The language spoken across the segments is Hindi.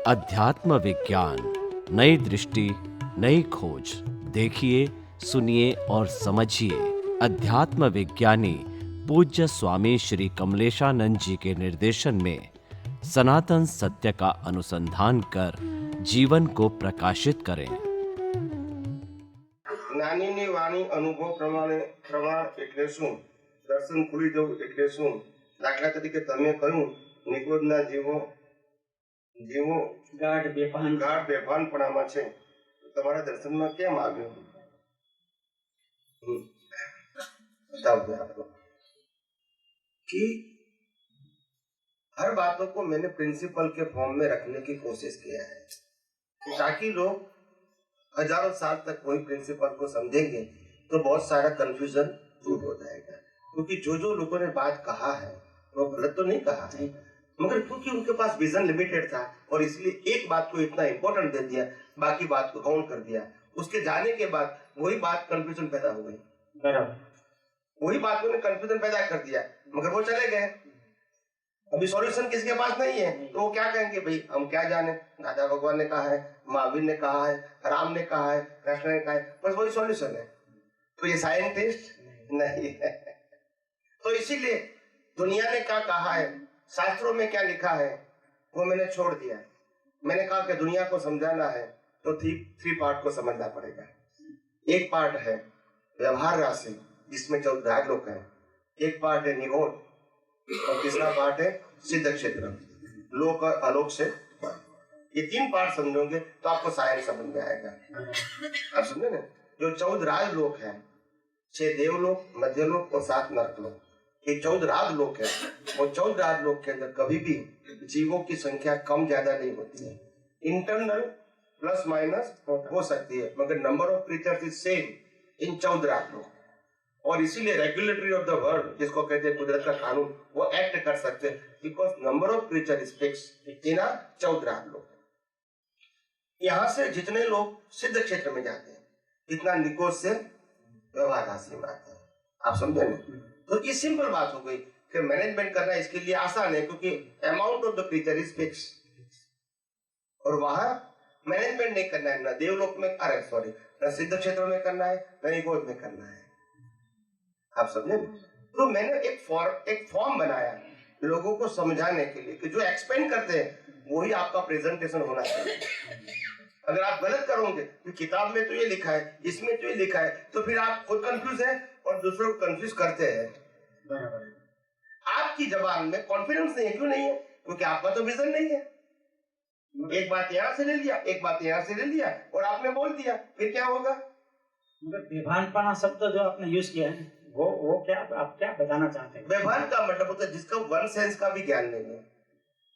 अध्यात्म विज्ञान, नई दृष्टि, नई खोज। देखिए, सुनिए और समझिए। अध्यात्म विज्ञानी पूज्य स्वामी श्री कमलेशानंद जी के निर्देशन में सनातन सत्य का अनुसंधान कर जीवन को प्रकाशित करें। જ્ઞાનીની વાણી અનુભવ પ્રમાણે પ્રમાણ એટલે શું? દર્શન ખુલી જવું એટલે શું? દાખલા તરીકે તમે કહ્યું નિગોદના જીવો જીવો ગાઢ બેભાનપણામાં છે, તમારા દર્શનમાં કેમ આવ્યું? बताओ आपको कि हर बातों को मैंने प्रिंसिपल के फॉर्म में रखने की कोशिश किया है, ताकि लोग हजारों साल तक वही प्रिंसिपल को समझेंगे तो बहुत सारा कंफ्यूजन दूर हो जाएगा। क्योंकि जो लोगों ने बात कहा है वो गलत तो नहीं कहा है, मगर क्योंकि उनके पास विजन लिमिटेड था और इसलिए एक बात को इतना इम्पोर्टेंट दे दिया, बाकी बात को काउंट कर दिया। उसके जाने के बाद वही बात कंफ्यूजन पैदा हो गई, वही बात में कंफ्यूजन पैदा कर दिया, मगर वो चले गए। अभी सॉल्यूशन किसके पास नहीं है तो वो क्या कहेंगे, भाई हम क्या जाने, दादा भगवान ने कहा है, महावीर ने कहा है, राम ने कहा है, कृष्ण ने कहा है, बस वही सॉल्यूशन है। तो ये साइंटिस्ट नहीं है। तो इसीलिए दुनिया ने क्या कहा है, शास्त्रों में क्या लिखा है, वो मैंने छोड़ दिया। मैंने कहा कि दुनिया को समझाना है तो थ्री पार्ट को समझना पड़ेगा। एक पार्ट है व्यवहार राशि जिसमें 14 लोग हैं, एक पार्ट है निगोद और तीसरा पार्ट है सिद्ध क्षेत्र, लोक और आलोक से। ये 3 पार्ट समझोगे तो आपको साइंस समझ में आएगा। आप समझे ना, जो 14 लोक हैं, 6 देवलोक, मध्यलोक और 7 नरकलोक, ये 14 लोक है। वो 14 लोक के अंदर कभी भी जीवों की संख्या कम ज्यादा नहीं होती है, इंटरनल प्लस माइनस हो सकती है, मगर number of creatures is same in 14 लोक। और इसीलिए रेगुलेटरी ऑफ द वर्ल्ड, जिसको कहते हैं कुदरत का कानून, वो एक्ट कर सकते हैं, because number of creature is fixed in 14 लोग। यहाँ से जितने लोग सिद्ध क्षेत्र में जाते हैं, इतना निकोज से व्यवहार राशि में आते हैं। आप समझे ना? तो ये सिंपल बात हो गई कि मैनेजमेंट करना इसके लिए आसान है, क्योंकि amount of the creature is fix. और वहां मैनेजमेंट नहीं करना है, ना देवलोक में, अरे सॉरी, ना सिद्ध क्षेत्र में करना है, ना निकोज में करना है। आप समझे? तो मैंने एक फॉर्म बनाया लोगों को समझाने के लिए कि जो एक्सपेंड करते हैं वही आपका प्रेजेंटेशन होना चाहिए। अगर आप गलत करोगे कि किताब में तो ये लिखा है, इसमें तो ये लिखा है, तो फिर आप खुद कंफ्यूज है और दूसरों को कंफ्यूज करते हैं। आपकी जबान में कॉन्फिडेंस नहीं है। क्यों नहीं है? क्योंकि आपका तो विजन नहीं है। एक बात यहाँ से ले लिया, एक बात यहाँ से ले लिया और आपने बोल दिया, फिर क्या होगा? बेभानपना शब्द जो आपने यूज किया है वो क्या आप क्या बताना चाहते हैं? बेभान का मतलब होता है जिसका वन सेंस का भी ज्ञान नहीं है।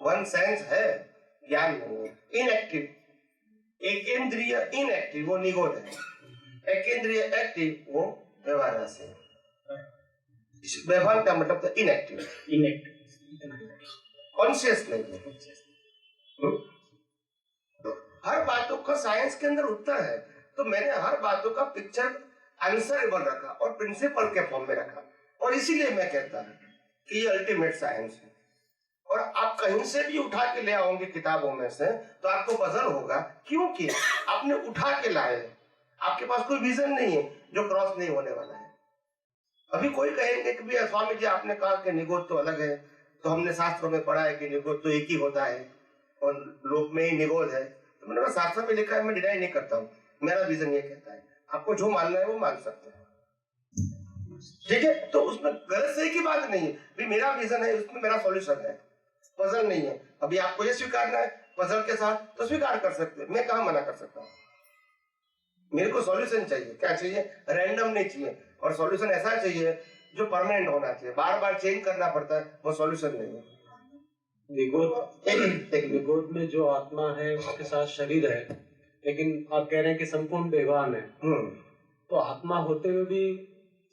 वन सेंस है, ज्ञान नहीं है। इनएक्टिव, एक इंद्रिय इनएक्टिव वो निगोद है, एक इंद्रिय एक्टिव वो व्यवहार राशि है। बेभान का मतलब था इनएक्टिव, कॉन्शियस नहीं है। हर बातों का साइंस के अंदर उत्तर है, तो मैंने हर बातों का पिक्चर आंसरेबल रखा और प्रिंसिपल के फॉर्म में रखा। और इसीलिए मैं कहता हूं कि ये अल्टीमेट साइंस है। और आप कहीं से भी उठा के ले आओगे किताबों में से तो आपको पजल होगा, क्योंकि आपने उठा के लाए, आपके पास कोई विजन नहीं है जो क्रॉस नहीं होने वाला है। अभी कोई कहेंगे कि भैया स्वामी जी आपने कहा कि निगोद तो अलग है, तो हमने शास्त्रों में पढ़ा है कि निगोद तो एक ही होता है और लोक में ही निगोद है। तो मैंने कहा शास्त्र में लिखा है, मैं डिनाई नहीं करता हूँ, मेरा विजन ये कहता है। आपको जो मानना है वो मान सकते हैं, ठीक है? तो उसमें गलत सही की बात नहीं है, भी मेरा विजन है, उसमें मेरा सॉल्यूशन है, पजल नहीं है। अभी आपको ये स्वीकारना है पजल के साथ तो स्वीकार कर सकते हैं, मैं कहाँ मना कर सकता हूँ। मेरे को सॉल्यूशन चाहिए, क्या चाहिए? रैंडम नहीं चाहिए, और सॉल्यूशन ऐसा चाहिए जो परमानेंट होना चाहिए। बार बार चेंज करना पड़ता है, वो सॉल्यूशन नहीं है। निगोद में जो आत्मा है उसके साथ शरीर है, लेकिन आप कह रहे हैं कि संपूर्ण बेभान है। तो आत्मा होते हुए भी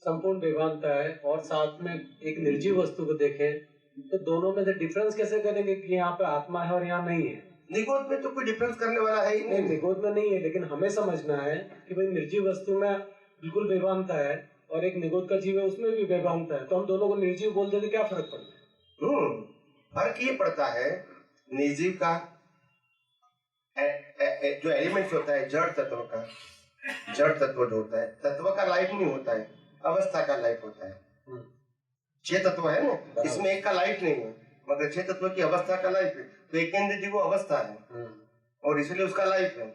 संपूर्ण बेभानता है, और साथ में एक निर्जीव वस्तु को देखें तो दोनों में से डिफरेंस कैसे करेंगे कि यहाँ पे आत्मा है और यहाँ नहीं है? निगोद में तो कोई डिफरेंस करने वाला है ही नहीं। निगोद में नहीं है, लेकिन हमें समझना है कि भाई निर्जीव वस्तु में बिल्कुल बेभानता है और एक निगोद का जीव है उसमें भी बेभानता है, तो हम दोनों को निर्जीव बोल देते क्या फर्क पड़ता है? फर्क ये पड़ता है निर्जीव का जो एलिमेंट्स होता है जड़ तत्व का, जड़ तत्व जो होता है, तत्व का लाइफ नहीं होता है, अवस्था का लाइफ होता है। 6 तत्व है ना, इसमें एक का लाइफ नहीं है, मगर 6 तत्व की अवस्था का लाइफ है। तो एक केंद्र जी वो अवस्था है और इसलिए उसका लाइफ है।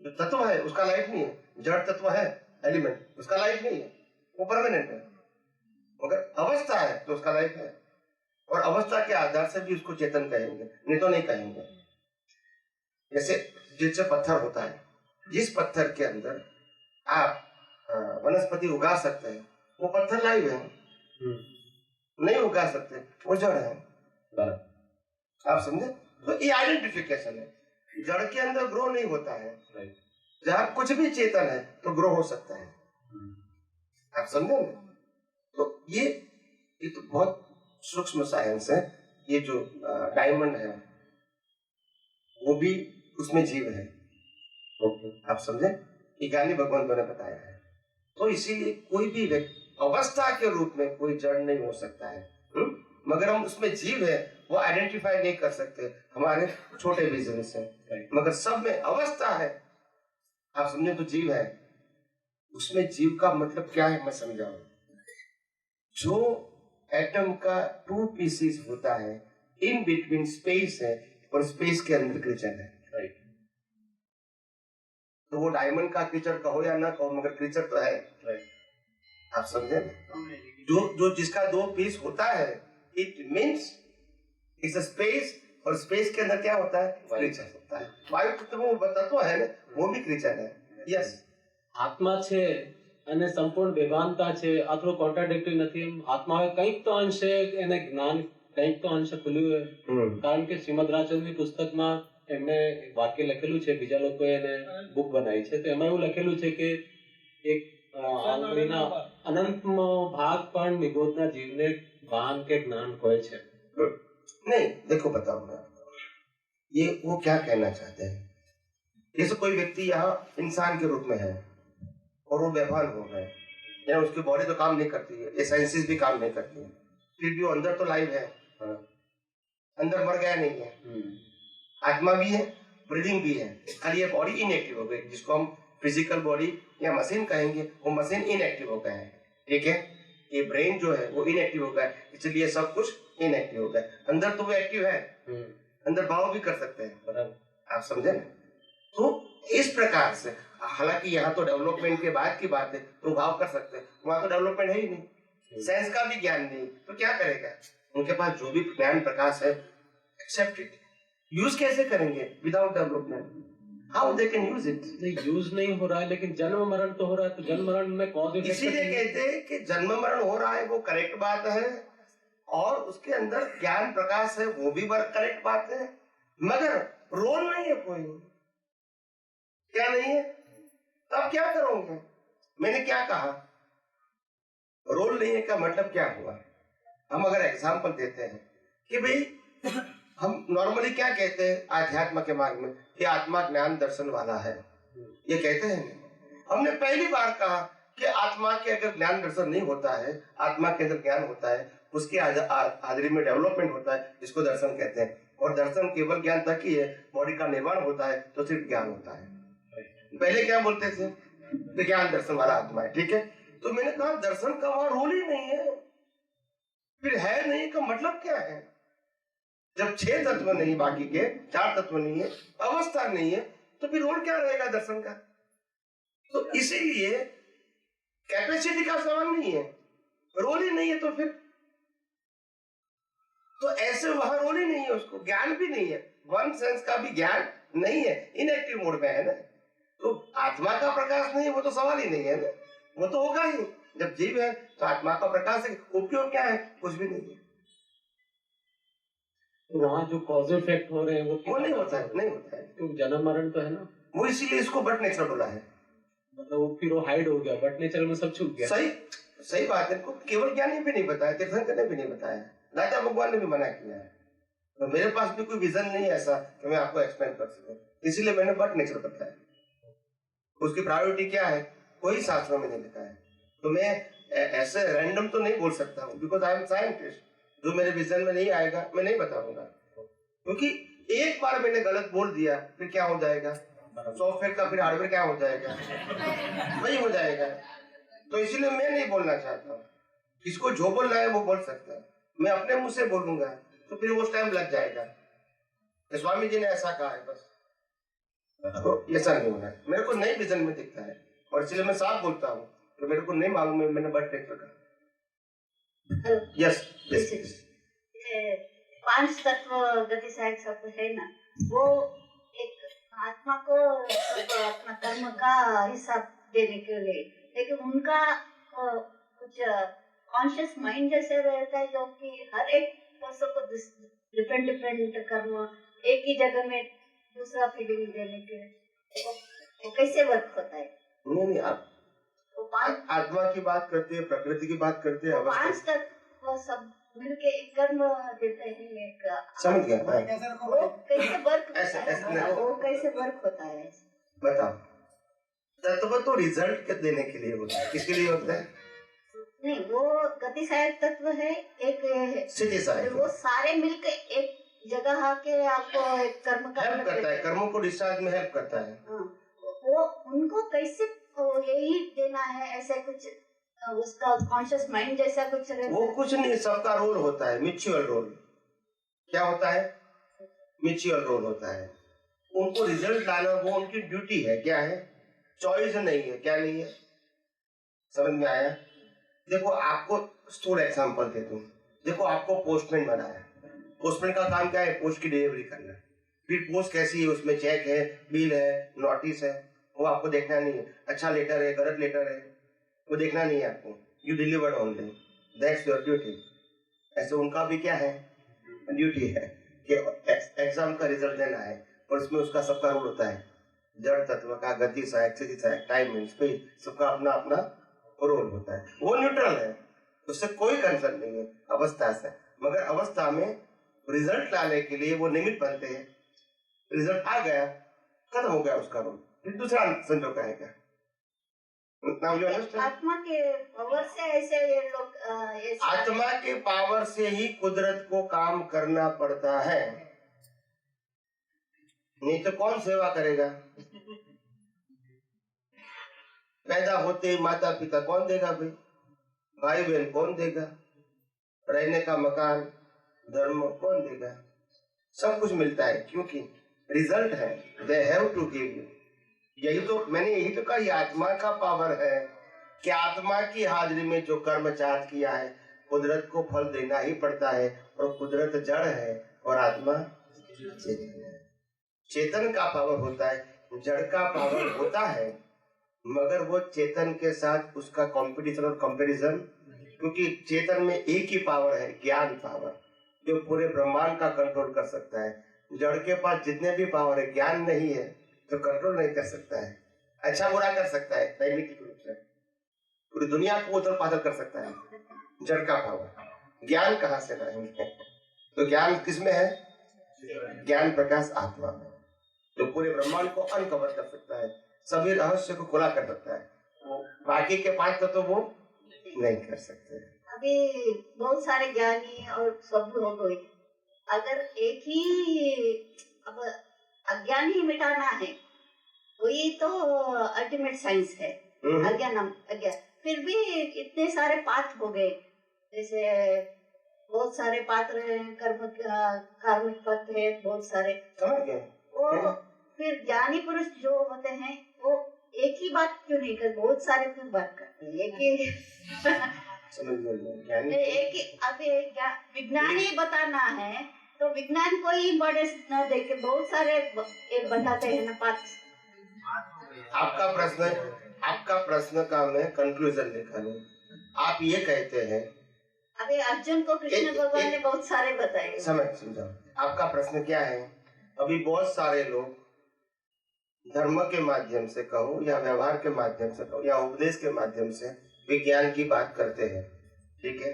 जो तत्व है उसका लाइफ नहीं है, जड़ तत्व है एलिमेंट, उसका लाइफ नहीं है, वो परमानेंट है। मगर अवस्था है तो उसका लाइफ है, और अवस्था के आधार से भी उसको चेतन कहेंगे, नहीं तो नहीं कहेंगे। जैसे जिससे पत्थर होता है, जिस पत्थर के अंदर आप वनस्पति उगा सकते हैं वो पत्थर लाइव है, नहीं उगा सकते वो जड़ है। आप समझे? तो ये आइडेंटिफिकेशन है। जड़ के अंदर ग्रो नहीं होता है, जहाँ कुछ भी चेतन है तो ग्रो हो सकता है। आप समझे ना? तो ये तो बहुत सूक्ष्म साइंस है। ये जो डायमंड है वो भी उसमें जीव है। आप समझे? ये ज्ञानी भगवंतों ने बताया है। तो इसीलिए कोई भी व्यक्ति अवस्था के रूप में कोई जड़ नहीं हो सकता है, मगर हम उसमें जीव है वो आइडेंटिफाई नहीं कर सकते हमारे छोटे विजन से, मगर सब में अवस्था है। आप समझे? तो जीव है। उसमें जीव का मतलब क्या है मैं समझाऊं। जो एटम का 2 पीसेस होता है, इन बिटवीन स्पेस है और स्पेस के अंदर क्रीचर है। तो वो डायमंड का क्रीचर कहो या ना कहो, मगर क्रीचर तो है। आप समझे? जो जिसका 2 पीस होता है, it means it's a space, और स्पेस के अंदर क्या होता है? क्रीचर होता है। वायु तत्व वो तत्व है ना, वो भी क्रीचर है। यस, આત્મા છે અને સંપૂર્ણ વેદાંતા છે, આ થોડું કોન્ટ્રાડિક્ટરી નથી એમ? આત્મા કંઈક તો અંશે એને જ્ઞાન કંઈક તો અંશે ખુલ્યું હોય, કારણ કે શ્રીમદ રાજચંદ્રની પુસ્તકમાં એમને વાક્ય લખેલું છે, બીજા લોકોએ એને બુક બનાવી છે, તો એમાં એવું લખેલું છે કે એક આંગળીના અનંતમો ભાગ પણ નિબોધના જીવને ભાન કે જ્ઞાન કહે છે। नहीं देखो बताऊंगा ये वो क्या कहना चाहते हैं। जैसे कोई व्यक्ति यहाँ इंसान के रूप में है और वो बेभान हो गए, या उसकी बॉडी तो काम नहीं करती है, ये साइंसेस भी काम नहीं करती है, फिर भी वो अंदर तो लाइव है, अंदर मर गया नहीं है, आत्मा भी है, ब्रीदिंग भी है, खाली ये बॉडी इनएक्टिव हो गई, जिसको हम फिजिकल बॉडी या मशीन कहेंगे, वो मशीन इनएक्टिव हो गया है। ठीक है, ये ब्रेन जो है वो इनएक्टिव हो गया, इसलिए सब कुछ इनएक्टिव हो गया। अंदर तो वो एक्टिव है, अंदर भाव भी कर सकते हैं। आप समझे ना? तो इस प्रकार से, हालांकि यहाँ तो डेवलपमेंट के बाद की बात है, तो भाव कर सकते हैं, वहां तो डेवलपमेंट है ही नहीं, साइंस का भी ज्ञान नहीं, तो क्या करेगा? उनके पास जो भी ज्ञान प्रकाश है, एक्सेप्ट इट। यूज कैसे करेंगे without development? How they can use it? Use नहीं हो रहा है, लेकिन जन्म मरण तो हो रहा है, तो जन्म मरण में कौन? इसीलिए कहते हैं कि जन्म मरण हो रहा है, वो करेक्ट बात है, और उसके अंदर ज्ञान प्रकाश है, वो भी करेक्ट बात है, मगर रोल नहीं है कोई। क्या नहीं है? तो आप क्या करोगे? मैंने क्या कहा? रोल नहीं है का मतलब क्या हुआ? हम अगर एग्जाम्पल देते हैं कि भाई हम नॉर्मली क्या कहते हैं आध्यात्म के मार्ग में कि आत्मा ज्ञान दर्शन वाला है, ये कहते हैं। हमने पहली बार कहा कि आत्मा के अगर ज्ञान दर्शन नहीं होता है, आत्मा के अंदर ज्ञान होता है, उसके हाजिरी में डेवलपमेंट होता है, इसको दर्शन कहते हैं। और दर्शन केवल ज्ञान तक ही है, बॉडी का निर्माण होता है तो सिर्फ ज्ञान होता है। पहले क्या बोलते थे? ज्ञान दर्शन वाला आत्मा है। ठीक है, तो मैंने कहा दर्शन का वहां रोल ही नहीं है, फिर है नहीं का मतलब क्या है? जब 6 तत्व नहीं, बाकी के 4 तत्व नहीं है, अवस्था नहीं है, तो फिर रोल क्या रहेगा दर्शन का? तो इसीलिए कैपेसिटी का सवाल नहीं है, रोल ही नहीं है, तो फिर तो ऐसे वहां रोल ही नहीं है, उसको ज्ञान भी नहीं है, वन सेंस का भी ज्ञान नहीं है, इनएक्टिव मोड में है ना। तो आत्मा का प्रकाश नहीं है, वो तो सवाल ही नहीं है ना, वो तो होगा ही। जब जीव है तो आत्मा का प्रकाश है, उपयोग क्या है? कुछ भी नहीं है। तो वहाँ जो कॉज इफेक्ट हो रहे हैं वो नहीं होता है, नहीं होता है, तो जन्म मरण तो है ना, वो इसीलिए इसको बट नेचर बोला है। मतलब वो फिर वो हाइड हो गया, बट नेचर में सब छुप गया। सही बात है। केवल ज्ञानी भी नहीं बताया, तीर्थंकर ने भी नहीं बताया, दादा भगवान ने भी मना किया है। तो मेरे पास भी कोई विजन नहीं है ऐसा कि मैं आपको एक्सप्लेन कर सकूं, इसीलिए मैंने बट नेचर बताया। उसकी प्रायोरिटी क्या है कोई शास्त्रों में नहीं लिखा है, तो मैं ऐसे रैंडम तो नहीं बोल सकता हूँ, बिकॉज आई एम साइंटिस्ट। जो मेरे विजन में नहीं आएगा मैं नहीं बताऊंगा, क्योंकि एक बार मैंने गलत बोल दिया फिर क्या हो जाएगा? सॉफ्टवेयर का फिर हार्डवेयर क्या हो जाएगा? वही हो जाएगा। तो इसीलिए मैं नहीं बोलना चाहता हूँ। किसको जो बोलना है वो बोल सकता है, मैं अपने मुंह से बोलूंगा तो फिर वो टाइम लग जाएगा। तो स्वामी जी ने ऐसा कहा है बस, तो ऐसा नहीं होना है। मेरे को नई विजन में दिखता है और इसलिए मैं साफ बोलता हूँ तो मेरे को नहीं मालूम है, मैंने बर्थ टेक रखा। Yes yes. 5 तत्व गति सहायक सब है ना, वो एक आत्मा को अपना कर्म का हिसाब देने के लिए, लेकिन उनका कुछ कॉन्शियस माइंड जैसे रहता है जो कि हर एक पर्सन को डिफरेंट डिफरेंट कर्म एक ही जगह में दूसरा फीलिंग देने के लिए वो कैसे वर्क होता है? नहीं आप आत्मा की बात करते हैं, प्रकृति की बात करते हैं, 5 तत्व सब मिलके एक कर्म देते हैं। एक समझ गया? वो कैसे वर्क होता है? वो कैसे वर्क होता है? बताओ। तत्व तो रिजल्ट के देने के लिए होता है, किसके लिए होता है? नहीं, वो गति सहायक तत्व है, एक स्थिति सहायक, वो सारे मिलके एक जगह आके आपको एक कर्म हेल्प करता है, कर्मों को डिस्चार्ज में हेल्प करता है। वो उनको कैसे यही देना है, ऐसे कुछ उसका कॉन्शियस माइंड जैसा कुछ वो कुछ नहीं, सबका रोल होता है, म्यूचुअल रोल। क्या होता है? म्यूचुअल रोल होता है। उनको रिजल्ट लाना वो उनकी ड्यूटी है। क्या है? चॉइस नहीं है। क्या नहीं है? समझ में आया? देखो आपको स्थूल एग्जांपल दे दूं। देखो आपको पोस्टमैन बनाया, पोस्टमैन का काम क्या है? पोस्ट की डिलीवरी करना। फिर पोस्ट कैसी है, उसमें चेक है, बिल है, नोटिस है, वो आपको देखना नहीं है। अच्छा लेटर है, गलत लेटर है, वो देखना नहीं है आपको। You delivered only, that's your duty. ऐसे उनका भी क्या है? ड्यूटी है कि एग्जाम का रिजल्ट देना है, और उसमें उसका सबका रोल होता है। जड़ तत्व का, गति सहायक, स्थिति सहायक, टाइम एंड स्पेस, सबका अपना अपना रोल होता है। वो न्यूट्रल है, उससे कोई कंसर्न नहीं है अवस्था से। मगर अवस्था में रिजल्ट लाने के लिए वो निमित्त बनते हैं। रिजल्ट आ गया, खत्म हो गया उसका रोल, फिर दूसरा संजोग आएगा। आत्मा के पावर से ऐसे ये लोग आत्मा के पावर से ही कुदरत को काम करना पड़ता है, नहीं तो कौन सेवा करेगा? पैदा होते ही माता पिता कौन देगा भाई? भाई बहन कौन देगा? रहने का मकान, धर्म कौन देगा? सब कुछ मिलता है क्योंकि रिजल्ट है, they have to give you. यही तो मैंने यही तो कहा, ये आत्मा का पावर है कि आत्मा की हाजिरी में जो कर्म चार्ज किया है, कुदरत को फल देना ही पड़ता है। और कुदरत जड़ है और आत्मा चेतन है। चेतन का पावर होता है, जड़ का पावर होता है, मगर वो चेतन के साथ उसका कंपटीशन और कंपैरिजन, क्योंकि चेतन में एक ही पावर है, ज्ञान पावर, जो पूरे ब्रह्मांड का कंट्रोल कर सकता है। जड़ के पास जितने भी पावर है, ज्ञान नहीं है तो कंट्रोल नहीं कर सकता है। अच्छा बुरा कर सकता है नैमित्तिक रूप से, पूरी दुनिया को उथल पाथल कर सकता है, जड़ का पावर। ज्ञान कहाँ से लाएंगे? तो ज्ञान किसमें है? ज्ञान प्रकाश आत्मा में, जो पूरे ब्रह्मांड को अनकवर कर सकता है, सभी रहस्य को खुला कर सकता है। वो बाकी के 5 तो वो नहीं कर सकते। अभी बहुत सारे ज्ञानी और सब लोग हुए, अगर एक ही अब अज्ञान ही मिटाना है, वही तो अल्टीमेट साइंस है। अज्ञान, फिर भी इतने सारे पाथ हो गए, जैसे बहुत सारे पाथ रहे, कार्मिक पथ है, बहुत सारे। समझ गए? वो फिर ज्ञानी पुरुष जो होते हैं वो एक ही बात क्यों नहीं करते, बहुत सारे क्यों बात करते हैं? एक ही समझ गए? एक ही अभी विज्ञान ही बताना है तो विज्ञान को ही इम्पोर्टेंस न देके बहुत सारे एक बताते हैं ना पाठ। आपका प्रश्न का मैं कंक्लूजन निकालूं। आप ये कहते हैं, अभी अर्जुन को कृष्ण भगवान ने बहुत सारे बताए। समझाओ आपका प्रश्न क्या है? अभी बहुत सारे लोग धर्म के माध्यम से कहो या व्यवहार के माध्यम से कहो या उपदेश के माध्यम से विज्ञान की बात करते हैं, ठीक है?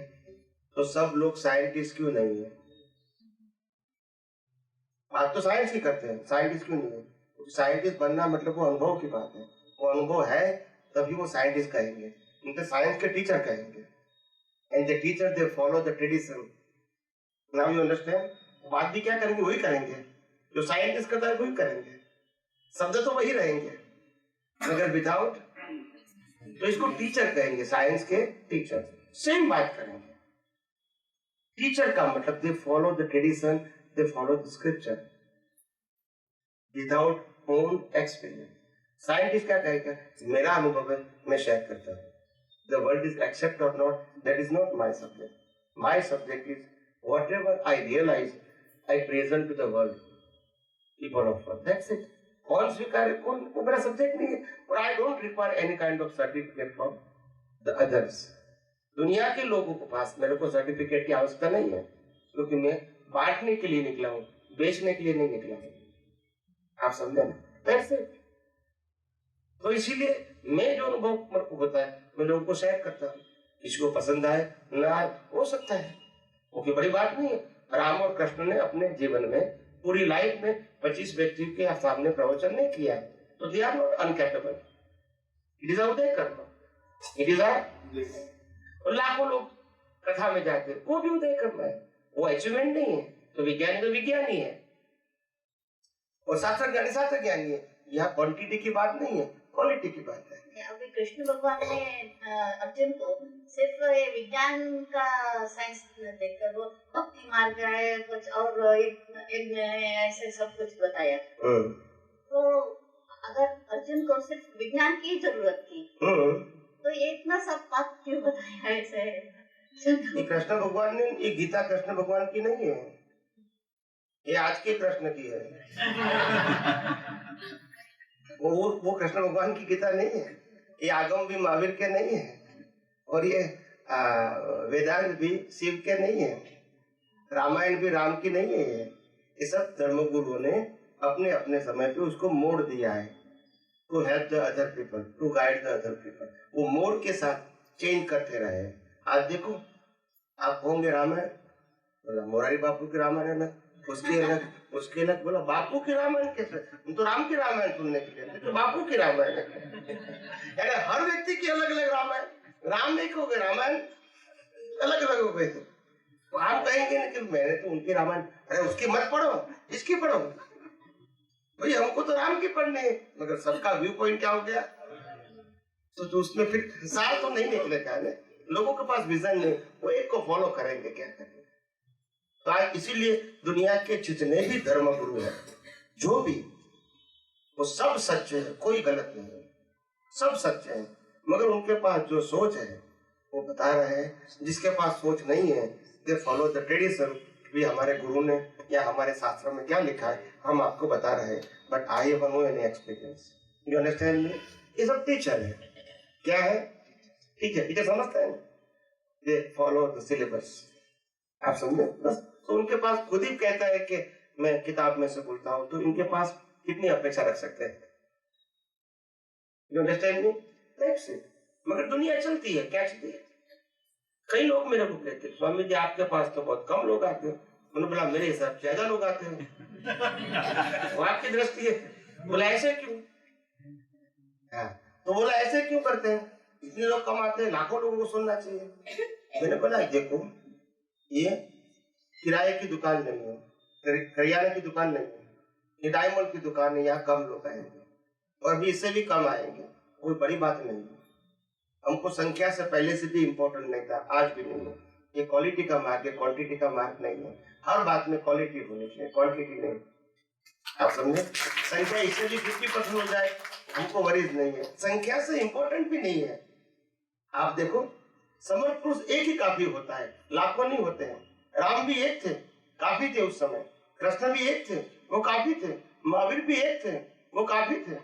तो सब लोग साइंटिस्ट क्यों नहीं है? बात तो साइंस की करते हैं, साइंटिस्ट क्यों नहीं है? साइंटिस्ट बनना मतलब वो अनुभव की बात है, वो अनुभव है तभी वो साइंटिस्ट कहेंगे, उनके साइंस के टीचर कहेंगे। And the teacher they follow the tradition. Now you understand? बात भी क्या करेंगे? वही करेंगे जो साइंटिस्ट करता है, वही करेंगे। शब्द तो वही रहेंगे, मगर विदाउट, तो इसको टीचर कहेंगे, साइंस के टीचर सेम बात करेंगे। टीचर का मतलब they follow the tradition, they follow the scripture without own experience. Scientist क्या कहेगा, मेरा अनुभव है, मैं शेयर करता हूँ। The world is accept or not, that is not my subject. My subject is what I realize I present to the world, people of world, that's it. कौन स्वीकार, कौन, वो मेरा सब्जेक्ट नहीं है। और I don't require any kind of certificate from the others. दुनिया के लोगों के पास मेरे को सर्टिफिकेट की आवश्यकता नहीं है, क्योंकि मैं बांटने के लिए निकला हूँ, बेचने के लिए नहीं निकला हूँ। आप समझे ना? That's it. तो इसीलिए मैं जो अनुभव मेरे को होता है मैं लोगों को शेयर करता हूँ। किसी को पसंद आए ना आए, हो सकता है, वो कोई बड़ी बात नहीं है। राम और कृष्ण ने अपने जीवन में पूरी लाइफ में 25 व्यक्तियों के सामने प्रवचन नहीं किया, तो they are not uncapable. It is उदय कर्म, इट इज और लाखों लोग कथा में जाते हैं, वो भी उदय कर्म है, वो अचीवमेंट नहीं है। तो विज्ञानी तो विज्ञानी है और शास्त्र ज्ञानी शास्त्र ज्ञानी है। यहाँ क्वांटिटी की बात नहीं है, क्वालिटी की बात है। अभी कृष्ण भगवान ने अर्जुन को सिर्फ विज्ञान का साइंस देखकर वो भक्ति मार्ग है कुछ और एक ऐसे सब कुछ बताया। तो अगर अर्जुन को सिर्फ विज्ञान की जरूरत थी तो ये इतना सब बात क्यों बताया ऐसे? ये कृष्ण भगवान ने, ये गीता कृष्ण भगवान की नहीं है, ये आज के कृष्ण की है। वो कृष्ण भगवान की गीता नहीं है, ये आगम भी महावीर के नहीं है, और ये वेदांत भी शिव के नहीं है, रामायण भी राम की नहीं है। ये सब धर्मगुरुओं ने अपने अपने समय पे उसको मोड़ दिया है, to help the other people, to guide the other people. वो मोड़ के साथ चेंज करते रहे। आज देखो, आप होंगे रामायण, मोरारी बापू की रामायण अलग, उसके अलग बोला बापू की रामायण कैसे, हम तो राम की रामायण सुनने के लिए, तो बापू की रामायण यानी हर व्यक्ति की अलग अलग रामायण, राम एक हो गए, रामायण अलग अलग हो गए। तो आप कहेंगे कि मैंने तो उनकी रामायण, अरे उसकी मत पढ़ो, इसकी पढ़ो। भाई हमको तो राम की पढ़नी है, मगर सबका व्यू पॉइंट क्या हो गया, तो उसमें फिर सार तो नहीं निकलेगा। लोगों के पास विजन नहीं, वो एक को फॉलो करेंगे, क्या करेंगे। तो आज इसीलिए दुनिया के जितने भी धर्म गुरु हैं, जो भी, वो सब सच्चे हैं, कोई गलत नहीं है, सब सच्चे हैं। मगर उनके पास जो सोच है वो बता रहे हैं, जिसके पास सोच नहीं है दे फॉलो द ट्रेडिशन। भी हमारे गुरु ने या हमारे शास्त्रों में क्या लिखा है हम आपको बता रहे हैं, but I have no any experience, you understand me. ये सब टीचर है, क्या है टीचर समझते हैं, दे फॉलो द सिलेबस। आप समझे बस। तो उनके पास खुद ही कहता है कि मैं किताब में से बोलता हूं, तो इनके पास कितनी अपेक्षा रख सकते हैं, you understand me, that's it. मगर दुनिया चलती है, क्या चलती है। कई लोग मेरे को कहते हैं स्वामी जी आपके पास तो बहुत कम लोग आते हैं। उन्होंने बोला मेरे हिसाब से ज्यादा लोग आते हैं। वो आपकी दृष्टि है। बोला ऐसे क्यों? तो बोला ऐसे क्यों करते हैं, इतने लोग कम आते हैं, लाखों लोगों को सुनना चाहिए। मैंने बोला देखो, ये किराए की दुकान नहीं है, करियाने की दुकान नहीं है, ये डायमंड की दुकान है, यहाँ कम लोग आएंगे और अभी इससे भी कम आएंगे, कोई बड़ी बात नहीं है। हमको संख्या से पहले से भी इम्पोर्टेंट नहीं था, आज भी नहीं है। ये क्वालिटी का मार्क है, क्वांटिटी का मार्क नहीं है। हर बात में क्वालिटी होनी चाहिए, क्वांटिटी नहीं। आप समझे, संख्या इससे भी 50% हो जाए हमको वरीज नहीं है, संख्या से इम्पोर्टेंट भी नहीं है। आप देखो, समर्थ पुरुष एक ही काफी होता है, लाखों नहीं होते हैं। राम भी एक थे, काफी थे उस समय। कृष्ण भी एक थे, वो काफी थे। महावीर भी एक थे, वो काफी थे।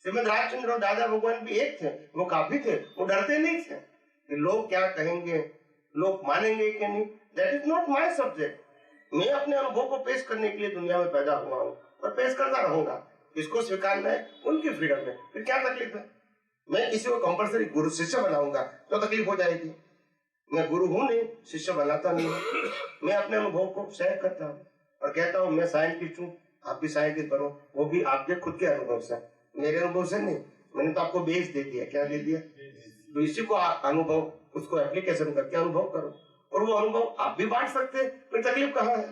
श्रीमद रामचंद्र और दादा भगवान भी एक थे, वो काफी थे, वो डरते नहीं थे कि लोग क्या कहेंगे, लोग मानेंगे कि नहीं। That is not my subject. मैं अपने अनुभव को पेश करने के लिए दुनिया में पैदा हुआ हूँ और पेश करता रहूंगा। किसको स्वीकारना है उनकी फ्रीडम है, फिर क्या तकलीफ है। मैं किसी को कंपल्सरी गुरु शिष्य बनाऊंगा तो तकलीफ हो जाएगी। मैं गुरु हूं नहीं, शिष्य बनाता नहीं। मैं अपने अनुभव को शेयर करता हूँ और कहता हूँ मैं साइंटिस्ट हूँ, आप भी साइंटिस्ट बनो, वो भी आपके खुद के अनुभव से, मेरे अनुभव से नहीं। मैंने तो आपको बेस दे दिया, क्या दे दिया, तो इसी को अनुभव, उसको एप्लीकेशन करके अनुभव करो और वो अनुभव आप भी बांट सकते हैं, फिर तकलीफ कहाँ है।